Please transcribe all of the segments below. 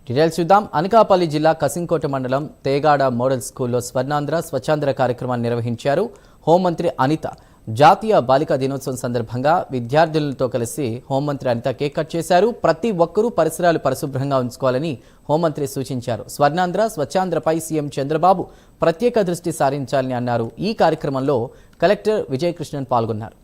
Details చూద్దాం. అనకాపల్లి జిల్లా కసింకోట మండలం తేగాడ మోడల్ స్కూల్లో స్వర్ణాంధ్ర స్వచ్ఛాంధ్ర కార్యక్రమాన్ని నిర్వహించారు. హోంమంత్రి అనిత జాతీయ బాలికా దినోత్సవం సందర్భంగా విద్యార్థులతో కలిసి హోంమంత్రి అనిత కేక్ కట్ చేశారు. ప్రతి ఒక్కరూ పరిసరాలు పరిశుభ్రంగా ఉంచుకోవాలని హోంమంత్రి సూచించారు. స్వర్ణాంధ్ర స్వచ్ఛాంధ్రపై సీఎం చంద్రబాబు ప్రత్యేక దృష్టి సారించాలని అన్నారు. ఈ కార్యక్రమంలో కలెక్టర్ విజయకృష్ణన్ పాల్గొన్నారు.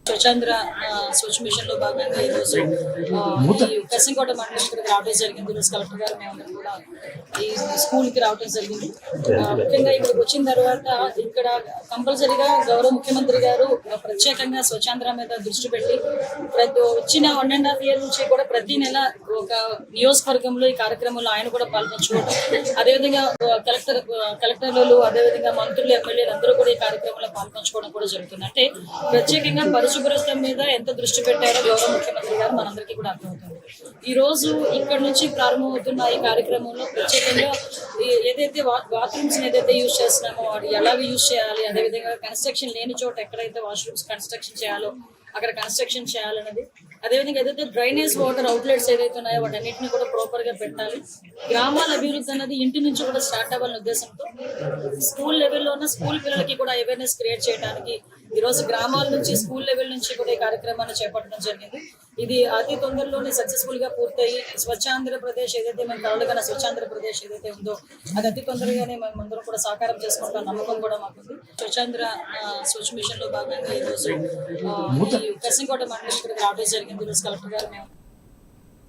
స్వచ్ఛాంధ్ర స్వచ్ఛ మిషన్ లో భాగంగా ఈరోజు కసింకోట మండలం ఇక్కడికి రావడం జరిగింది. ఈరోజు కలెక్టర్ గారు మేమందరం కూడా ఈ స్కూల్ కి రావడం జరిగింది. ముఖ్యంగా ఇక్కడికి వచ్చిన తర్వాత ఇక్కడ కంపల్సరీగా గౌరవ ముఖ్యమంత్రి గారు ప్రత్యేకంగా స్వచ్ఛాంధ్ర మీద దృష్టి పెట్టి వచ్చిన 1.5 years నుంచి కూడా ప్రతి నెల ఒక నియోజకవర్గంలో ఈ కార్యక్రమంలో ఆయన కూడా పాల్పంచుకోవడం, అదేవిధంగా కలెక్టర్లు అదేవిధంగా మంత్రులు ఎమ్మెల్యేలు అందరూ కూడా ఈ కార్యక్రమంలో పాల్పంచుకోవడం కూడా జరుగుతుంది. అంటే ప్రత్యేకంగా పరిశుభ్రత మీద ఎంత దృష్టి పెట్టారో గౌరవ ముఖ్యమంత్రి గారు మనందరికీ కూడా అర్థమవుతుంది. ఈ రోజు ఇక్కడ నుంచి ప్రారంభమవుతున్న ఈ కార్యక్రమంలో ప్రత్యేకంగా ఏదైతే బాత్రూమ్స్ ఏదైతే యూజ్ చేస్తున్నామో అది ఎలాగ యూజ్ చేయాలి, అదేవిధంగా కన్స్ట్రక్షన్ లేని చోట ఎక్కడైతే వాష్రూమ్స్ కన్స్ట్రక్షన్ చేయాలో అక్కడ కన్స్ట్రక్షన్ చేయాలన్నది, అదేవిధంగా ఏదైతే డ్రైనేజ్ వాటర్ అవుట్లెట్స్ ఏదైతే ఉన్నాయో వాటన్నిటిని కూడా ప్రాపర్ గా పెట్టాలి. గ్రామాల అభివృద్ధి అన్నది ఇంటి నుంచి కూడా స్టార్ట్ అవ్వాలనే ఉద్దేశంతో స్కూల్ లెవెల్లో ఉన్న స్కూల్ పిల్లలకి కూడా అవేర్నెస్ క్రియేట్ చేయడానికి ఈరోజు గ్రామాల నుంచి స్కూల్ లెవెల్ నుంచి కూడా ఈ కార్యక్రమాన్ని చేపట్టడం జరిగింది. ఇది అతి తొందరలోనే సక్సెస్ఫుల్ గా పూర్తయి స్వచ్ఛాంధ్రప్రదేశ్ ఏదైతే మన కలలుగా స్వచ్ఛాంధ్రప్రదేశ్ ఏదైతే ఉందో అది అతి తొందరగానే మనం అందరం కూడా సాకారం చేసుకుంటాం నమ్మకం కూడా మాకుంది. స్వచ్ఛాంధ్ర స్వచ్ఛ మిషన్ లో భాగంగా ఈరోజు కసింకోట మండలం ఇక్కడికి రావడం జరిగింది. ఈరోజు కలెక్టర్ గారు మేము